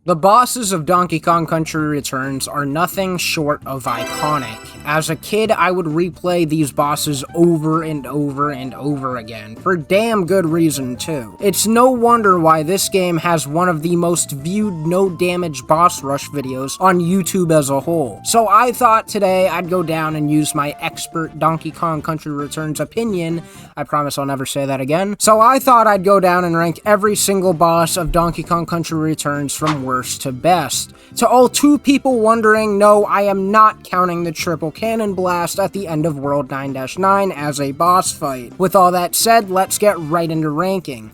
The bosses of Donkey Kong Country Returns are nothing short of iconic. As a kid, I would replay these bosses over and over and over again, for damn good reason too. It's no wonder why this game has one of the most viewed no-damage boss rush videos on YouTube as a whole. So I thought today I'd go down and use my expert Donkey Kong Country Returns opinion. I promise I'll never say that again. So I thought I'd go down and rank every single boss of Donkey Kong Country Returns from worst to best. To all 2 people wondering, no, I am not counting the triple cannon blast at the end of World 9-9 as a boss fight. With all that said, let's get right into ranking.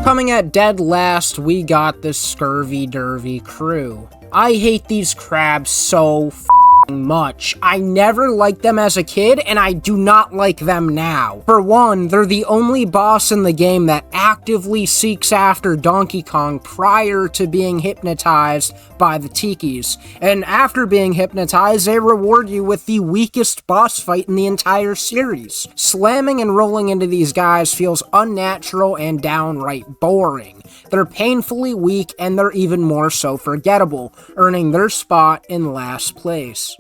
Coming at dead last, we got the Scurvy Dervy crew. I hate these crabs so much. I never liked them as a kid, and I do not like them now. For one, they're the only boss in the game that actively seeks after Donkey Kong prior to being hypnotized by the Tikis. And after being hypnotized, they reward you with the weakest boss fight in the entire series. Slamming and rolling into these guys feels unnatural and downright boring. They're painfully weak, and they're even more so forgettable, earning their spot in last place.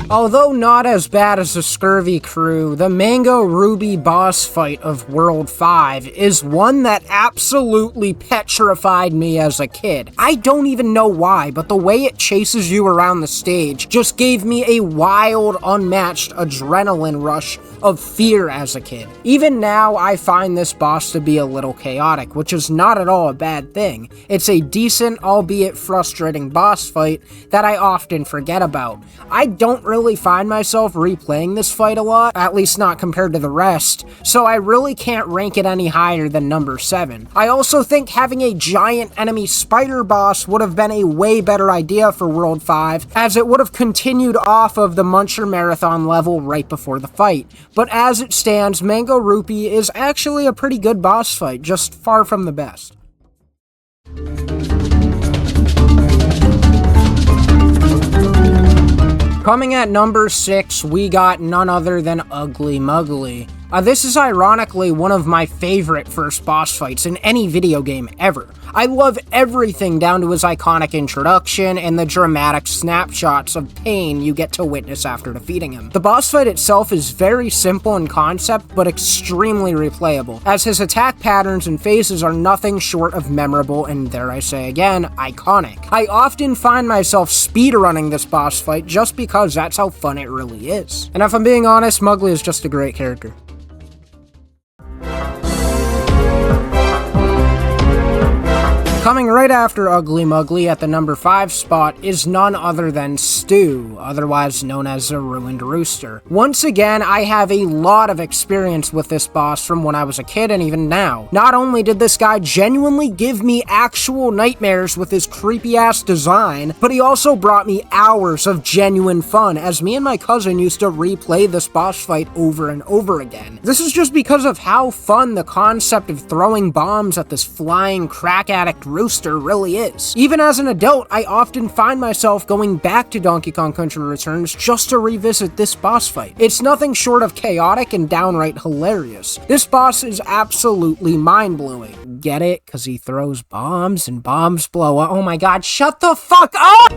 Although not as bad as the Scurvy crew, the Mango Ruby boss fight of World 5 is one that absolutely petrified me as a kid. I don't even know why, but the way it chases you around the stage just gave me a wild, unmatched adrenaline rush of fear as a kid. Even now, I find this boss to be a little chaotic, which is not at all a bad thing. It's a decent, albeit frustrating boss fight that I often forget about. I don't really find myself replaying this fight a lot, at least not compared to the rest, so I really can't rank it any higher than number 7. I also think having a giant enemy spider boss would have been a way better idea for World 5, as it would have continued off of the Muncher Marathon level right before the fight. But as it stands, Mango Rupee is actually a pretty good boss fight, just far from the best. Coming at number 6, we got none other than Ugly Muggly. This is ironically one of my favorite first boss fights in any video game ever. I love everything down to his iconic introduction and the dramatic snapshots of pain you get to witness after defeating him. The boss fight itself is very simple in concept, but extremely replayable, as his attack patterns and phases are nothing short of memorable and, dare I say again, iconic. I often find myself speedrunning this boss fight just because that's how fun it really is. And if I'm being honest, Muggly is just a great character. Coming right after Ugly Muggly at the number 5 spot is none other than Stu, otherwise known as the Ruined Rooster. Once again, I have a lot of experience with this boss from when I was a kid and even now. Not only did this guy genuinely give me actual nightmares with his creepy ass design, but he also brought me hours of genuine fun, as me and my cousin used to replay this boss fight over and over again. This is just because of how fun the concept of throwing bombs at this flying crack addict rooster really is. Even as an adult, I often find myself going back to Donkey Kong Country Returns just to revisit this boss fight. It's nothing short of chaotic and downright hilarious. This boss is absolutely mind-blowing. Get it? Because he throws bombs and bombs blow up. Oh my god, shut the fuck up!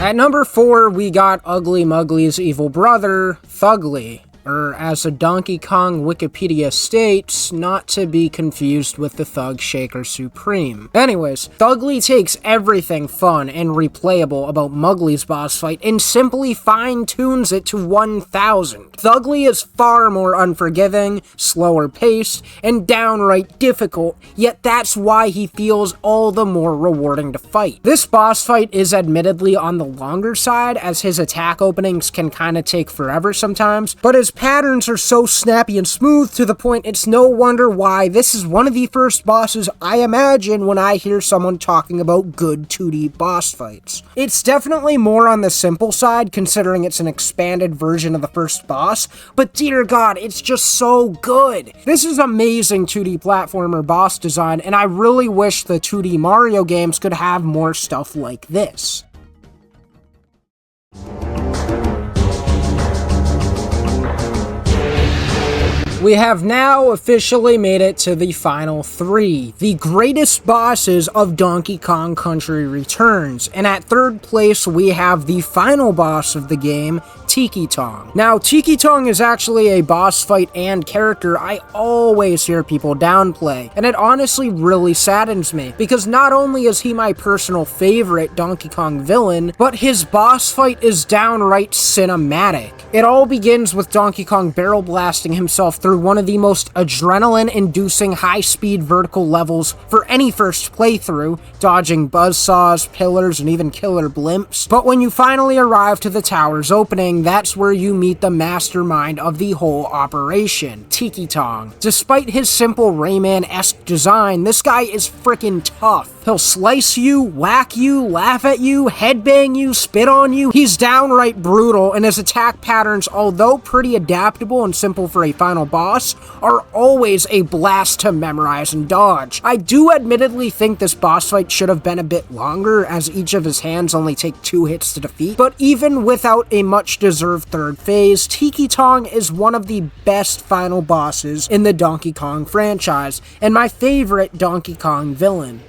At number 4, we got Ugly Muggly's evil brother, Thugly. Or, as a Donkey Kong Wikipedia states, not to be confused with the Thug Shaker Supreme. Anyways, Thugly takes everything fun and replayable about Muggly's boss fight and simply fine-tunes it to 1000. Thugly is far more unforgiving, slower paced, and downright difficult, yet that's why he feels all the more rewarding to fight. This boss fight is admittedly on the longer side, as his attack openings can kinda take forever sometimes, but his patterns are so snappy and smooth to the point it's no wonder why this is one of the first bosses I imagine when I hear someone talking about good 2D boss fights. It's definitely more on the simple side considering it's an expanded version of the first boss, but dear god, it's just so good. This is amazing 2D platformer boss design, and I really wish the 2D Mario games could have more stuff like this. We have now officially made it to the final 3, the greatest bosses of Donkey Kong Country Returns, and at 3rd place we have the final boss of the game, Tiki Tong. Now, Tiki Tong is actually a boss fight and character I always hear people downplay, and it honestly really saddens me, because not only is he my personal favorite Donkey Kong villain, but his boss fight is downright cinematic. It all begins with Donkey Kong barrel blasting himself through one of the most adrenaline-inducing high-speed vertical levels for any first playthrough, dodging buzzsaws, pillars, and even killer blimps. But when you finally arrive to the tower's opening, that's where you meet the mastermind of the whole operation, Tiki Tong. Despite his simple Rayman-esque design, this guy is freaking tough. He'll slice you, whack you, laugh at you, headbang you, spit on you. He's downright brutal, and his attack patterns, although pretty adaptable and simple for a final boss, are always a blast to memorize and dodge. I do admittedly think this boss fight should have been a bit longer, as each of his hands only take 2 hits to defeat, but even without a much-deserved 3rd phase, Tiki Tong is one of the best final bosses in the Donkey Kong franchise, and my favorite Donkey Kong villain.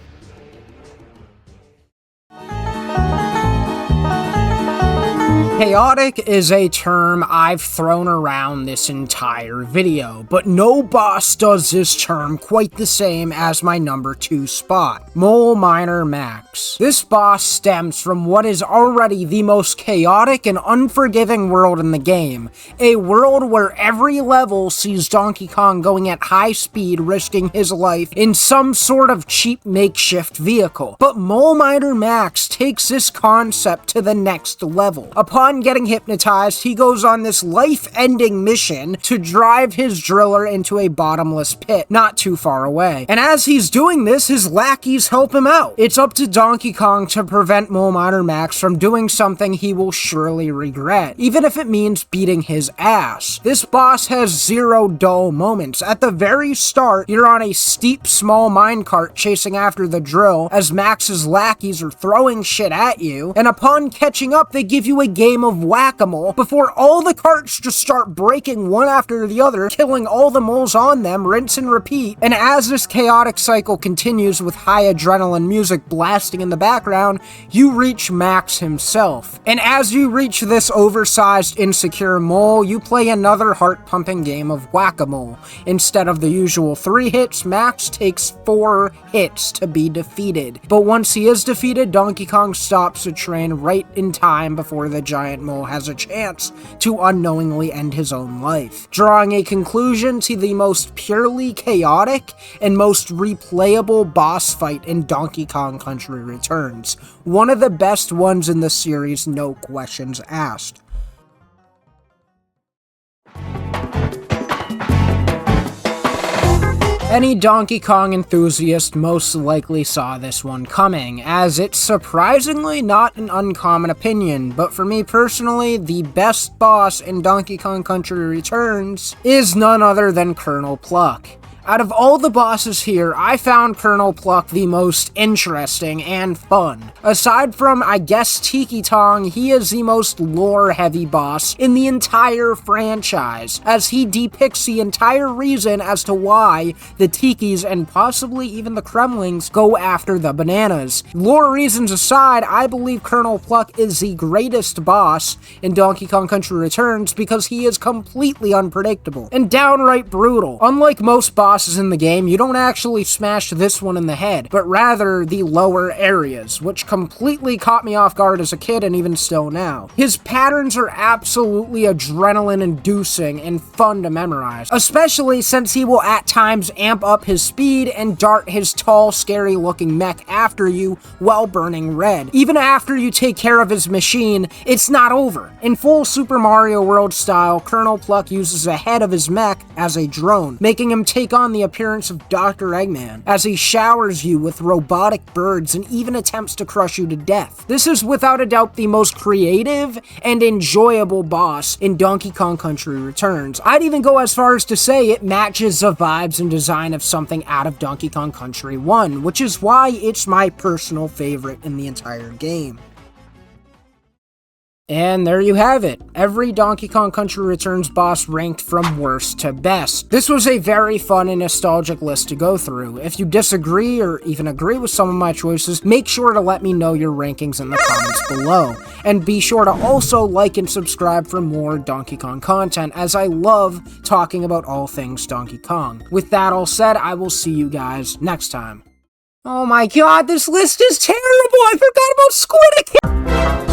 Chaotic is a term I've thrown around this entire video, but no boss does this term quite the same as my number 2 spot, Mole Miner Max. This boss stems from what is already the most chaotic and unforgiving world in the game, a world where every level sees Donkey Kong going at high speed, risking his life in some sort of cheap makeshift vehicle. But Mole Miner Max takes this concept to the next level. Upon getting hypnotized, he goes on this life-ending mission to drive his driller into a bottomless pit not too far away. And as he's doing this, his lackeys help him out. It's up to Donkey Kong to prevent Mole Miner Max from doing something he will surely regret, even if it means beating his ass. This boss has 0 dull moments. At the very start, you're on a steep small minecart chasing after the drill as Max's lackeys are throwing shit at you, and upon catching up, they give you a game of whack-a-mole before all the carts just start breaking one after the other, killing all the moles on them, rinse and repeat. And as this chaotic cycle continues with high adrenaline music blasting in the background, you reach Max himself. And as you reach this oversized, insecure mole, you play another heart-pumping game of whack-a-mole. Instead of the usual 3 hits, Max takes 4 hits to be defeated. But once he is defeated, Donkey Kong stops the train right in time before the giant mole has a chance to unknowingly end his own life, drawing a conclusion to the most purely chaotic and most replayable boss fight in Donkey Kong Country Returns. One of the best ones in the series, no questions asked. Any Donkey Kong enthusiast most likely saw this one coming, as it's surprisingly not an uncommon opinion, but for me personally, the best boss in Donkey Kong Country Returns is none other than Colonel Pluck. Out of all the bosses here, I found Colonel Pluck the most interesting and fun. Aside from, I guess, Tiki Tong, he is the most lore-heavy boss in the entire franchise, as he depicts the entire reason as to why the Tikis and possibly even the Kremlings go after the bananas. Lore reasons aside, I believe Colonel Pluck is the greatest boss in Donkey Kong Country Returns because he is completely unpredictable and downright brutal. Unlike most bosses in the game, you don't actually smash this one in the head, but rather the lower areas, which completely caught me off guard as a kid and even still now. His patterns are absolutely adrenaline-inducing and fun to memorize, especially since he will at times amp up his speed and dart his tall, scary-looking mech after you while burning red. Even after you take care of his machine, it's not over. In full Super Mario World style, Colonel Pluck uses the head of his mech as a drone, making him take on the appearance of Dr. Eggman, as he showers you with robotic birds and even attempts to crush you to death. This is without a doubt the most creative and enjoyable boss in Donkey Kong Country Returns. I'd even go as far as to say it matches the vibes and design of something out of Donkey Kong Country 1, which is why it's my personal favorite in the entire game. And there you have it. Every Donkey Kong Country Returns boss ranked from worst to best. This was a very fun and nostalgic list to go through. If you disagree or even agree with some of my choices, make sure to let me know your rankings in the comments below. And be sure to also like and subscribe for more Donkey Kong content, as I love talking about all things Donkey Kong. With that all said, I will see you guys next time. Oh my god, this list is terrible! I forgot about Squid again!